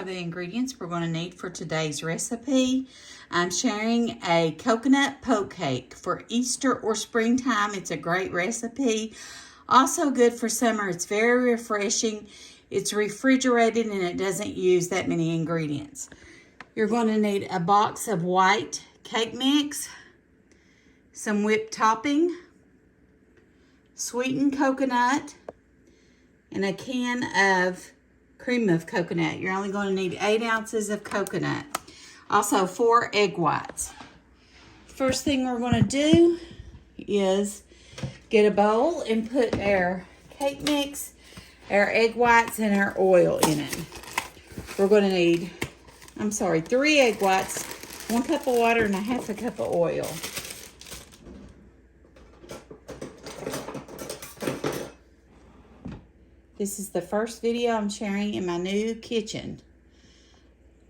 the ingredients we're going to need for today's recipe. I'm sharing a coconut poke cake for Easter or springtime. It's a great recipe. Also good for summer. It's very refreshing. It's refrigerated and it doesn't use that many ingredients. You're going to need a box of white cake mix, some whipped topping, sweetened coconut, and a can of cream of coconut. You're only going to need 8 ounces of coconut. Also 4 egg whites. First thing we're going to do is get a bowl and put our cake mix, our egg whites, and our oil in it. We're going to need, 3 egg whites, 1 cup of water, and a half a cup of oil. This is the first video I'm sharing in my new kitchen.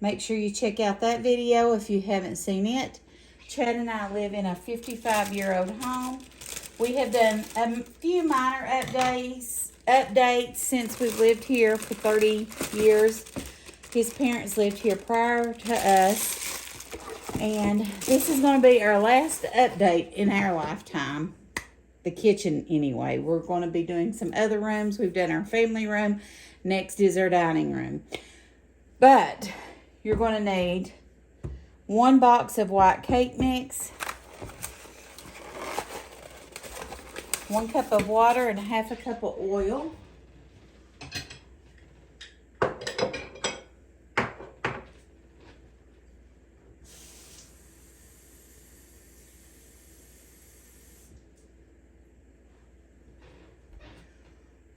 Make sure you check out that video if you haven't seen it. Chad and I live in a 55-year-old home. We have done a few minor updates since we've lived here for 30 years. His parents lived here prior to us. And this is going to be our last update in our lifetime. The kitchen anyway. We're going to be doing some other rooms. We've done our family room. Next is our dining room. But you're going to need 1 box of white cake mix, 1 cup of water, and a half a cup of oil.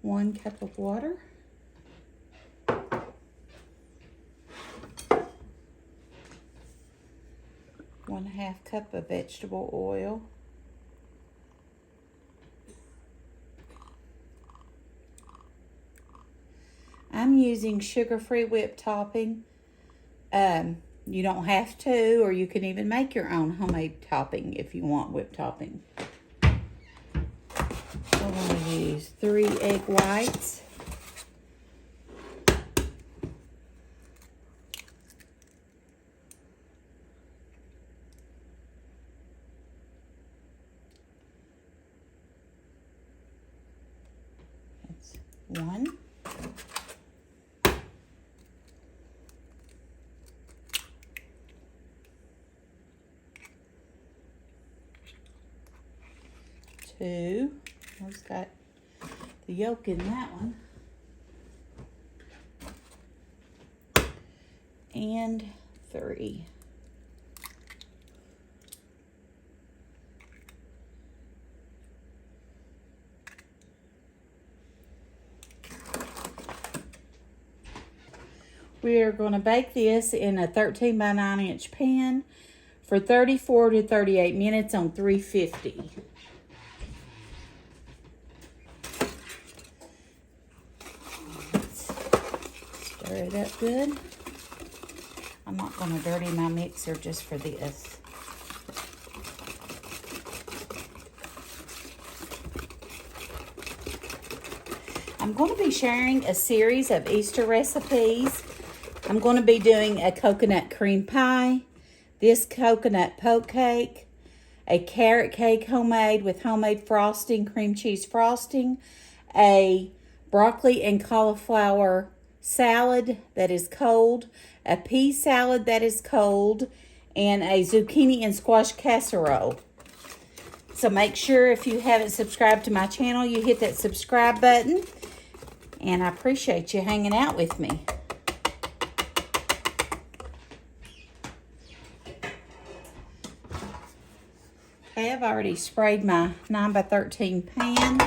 One cup of water. 1/2 cup of vegetable oil. I'm using sugar-free whipped topping. You don't have to, or you can even make your own homemade topping if you want whipped topping. I'm going to use 3 egg whites. That's 1. Two. It's got the yolk in that one. And 3. We are going to bake this in a 13 by 9 inch pan for 34 to 38 minutes on 350. Stir it up good. I'm not going to dirty my mixer just for this. I'm going to be sharing a series of Easter recipes. I'm going to be doing a coconut cream pie, this coconut poke cake, a carrot cake homemade with homemade frosting, cream cheese frosting, a broccoli and cauliflower salad that is cold, a pea salad that is cold, and a zucchini and squash casserole. So make sure if you haven't subscribed to my channel, you hit that subscribe button. And I appreciate you hanging out with me. Okay, I've already sprayed my 9 by 13 pan.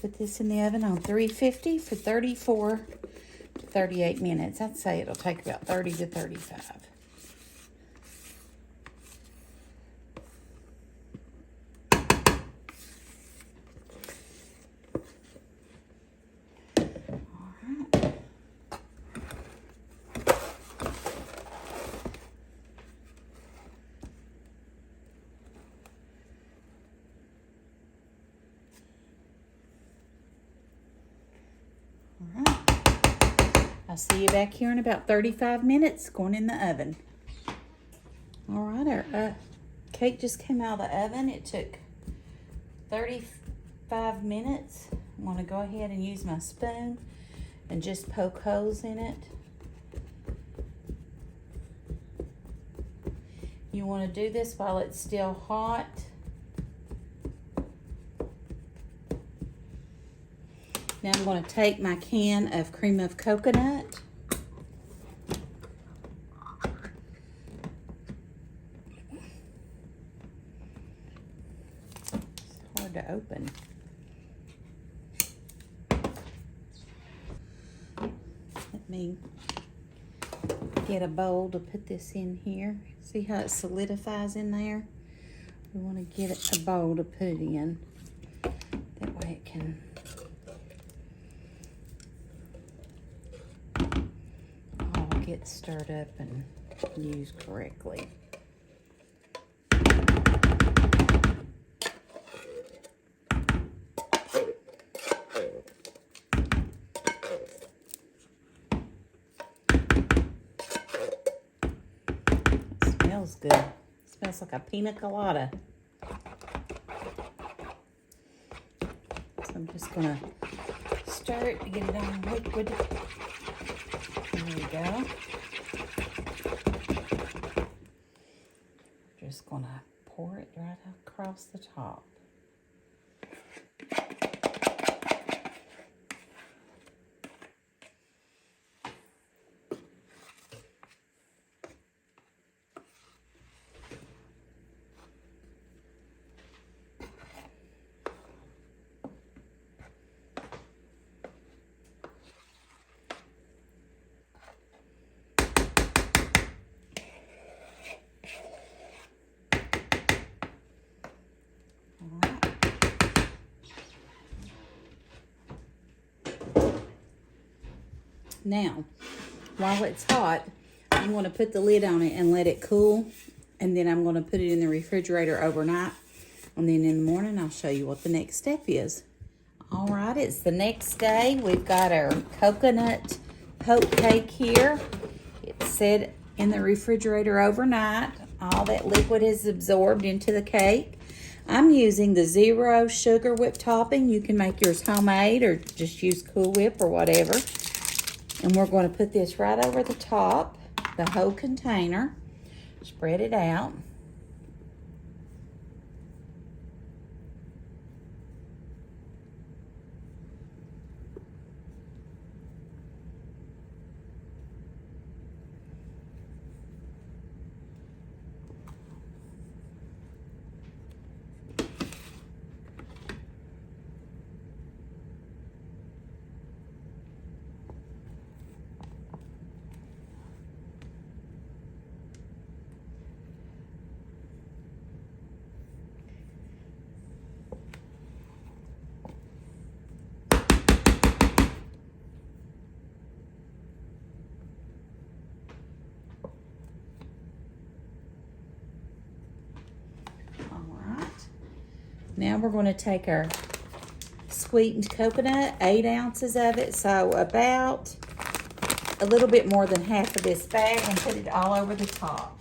Put this in the oven on 350 for 34 to 38 minutes. I'd say it'll take about 30 to 35. I'll see you back here in about 35 minutes going in the oven. All right, our cake just came out of the oven. It took 35 minutes. I'm going to go ahead and use my spoon and just poke holes in it. You want to do this while it's still hot. Now I'm going to take my can of cream of coconut. It's hard to open. Let me get a bowl to put this in here. See how it solidifies in there? We want to get a bowl to put it in. That way it can all get stirred up and used correctly. Smells good. Smells like a pina colada. So I'm just gonna stir it to get it on liquid. There we go. Just gonna pour it right across the top. Now, while it's hot, I'm going to put the lid on it and let it cool. And then I'm going to put it in the refrigerator overnight. And then in the morning, I'll show you what the next step is. All right, it's the next day. We've got our coconut poke cake here. It's set in the refrigerator overnight. All that liquid is absorbed into the cake. I'm using the 0 sugar whipped topping. You can make yours homemade or just use Cool Whip or whatever. And we're going to put this right over the top, the whole container. Spread it out. Now we're going to take our sweetened coconut, 8 ounces of it, so about a little bit more than half of this bag, and put it all over the top.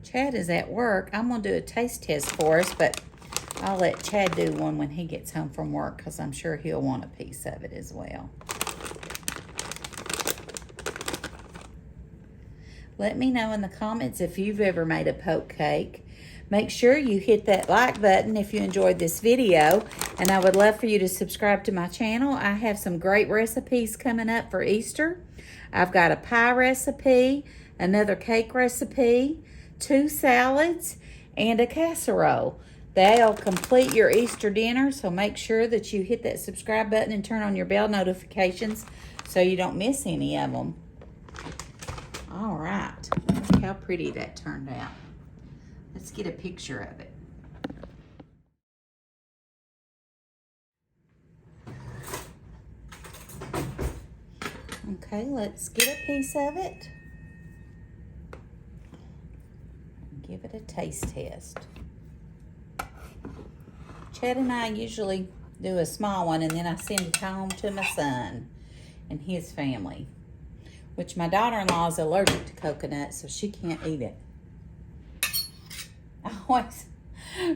Chad is at work. I'm going to do a taste test for us, but I'll let Chad do one when he gets home from work because I'm sure he'll want a piece of it as well. Let me know in the comments if you've ever made a poke cake. Make sure you hit that like button if you enjoyed this video, and I would love for you to subscribe to my channel. I have some great recipes coming up for Easter. I've got a pie recipe, another cake recipe, 2 salads, and a casserole. They'll complete your Easter dinner, so make sure that you hit that subscribe button and turn on your bell notifications so you don't miss any of them. All right, look how pretty that turned out. Let's get a picture of it. Okay, let's get a piece of it. Give it a taste test. Chad and I usually do a small one, and then I send it home to my son and his family, which my daughter-in-law is allergic to coconut, so she can't eat it. I always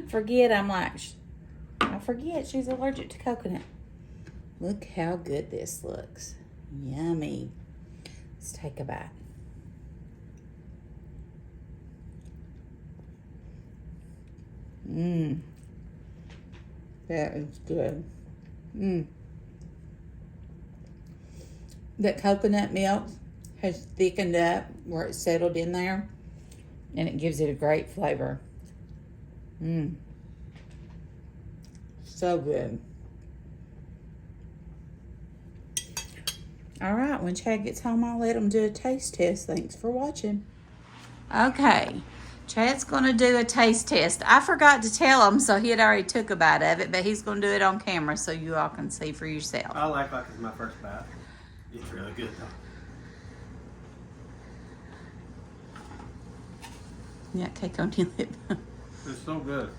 forget, I forget she's allergic to coconut. Look how good this looks. Yummy. Let's take a bite. Mmm. That is good. Mmm. That coconut milk has thickened up where it's settled in there, and it gives it a great flavor. Mmm. So good. All right, when Chad gets home, I'll let him do a taste test. Thanks for watching. Okay, Chad's gonna do a taste test. I forgot to tell him, so he had already took a bite of it, but he's gonna do it on camera so you all can see for yourself. I like it's my first bite. It's really good though. Yeah, cake on your lip. It's so good.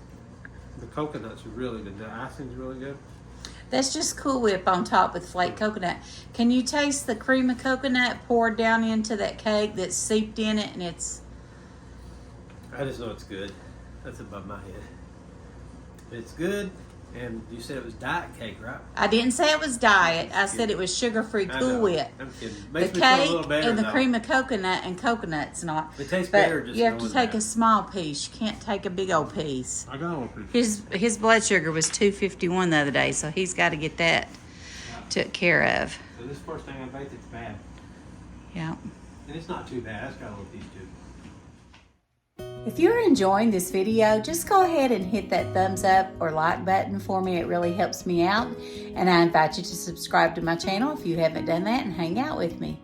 The coconut's really good. The icing's really good. That's just Cool Whip on top with flaked coconut. Can you taste the cream of coconut poured down into that cake that's seeped in it, and it's... I just know it's good. That's above my head. It's good, and you said it was diet cake, right? I didn't say it was diet. I said it was sugar-free Cool Whip. I'm kidding. The Makes me feel a cake little better, and the though. cream of coconut and coconut's not. It tastes but better just you have to knowing take that. a small piece. You can't take a big old piece. I got one piece. His blood sugar was 251 the other day, so he's got to get that took care of. So this first thing I baked, it's bad. Yeah. And it's not too bad. It's got a little piece too. If you're enjoying this video, just go ahead and hit that thumbs up or like button for me. It really helps me out. And I invite you to subscribe to my channel if you haven't done that, and hang out with me.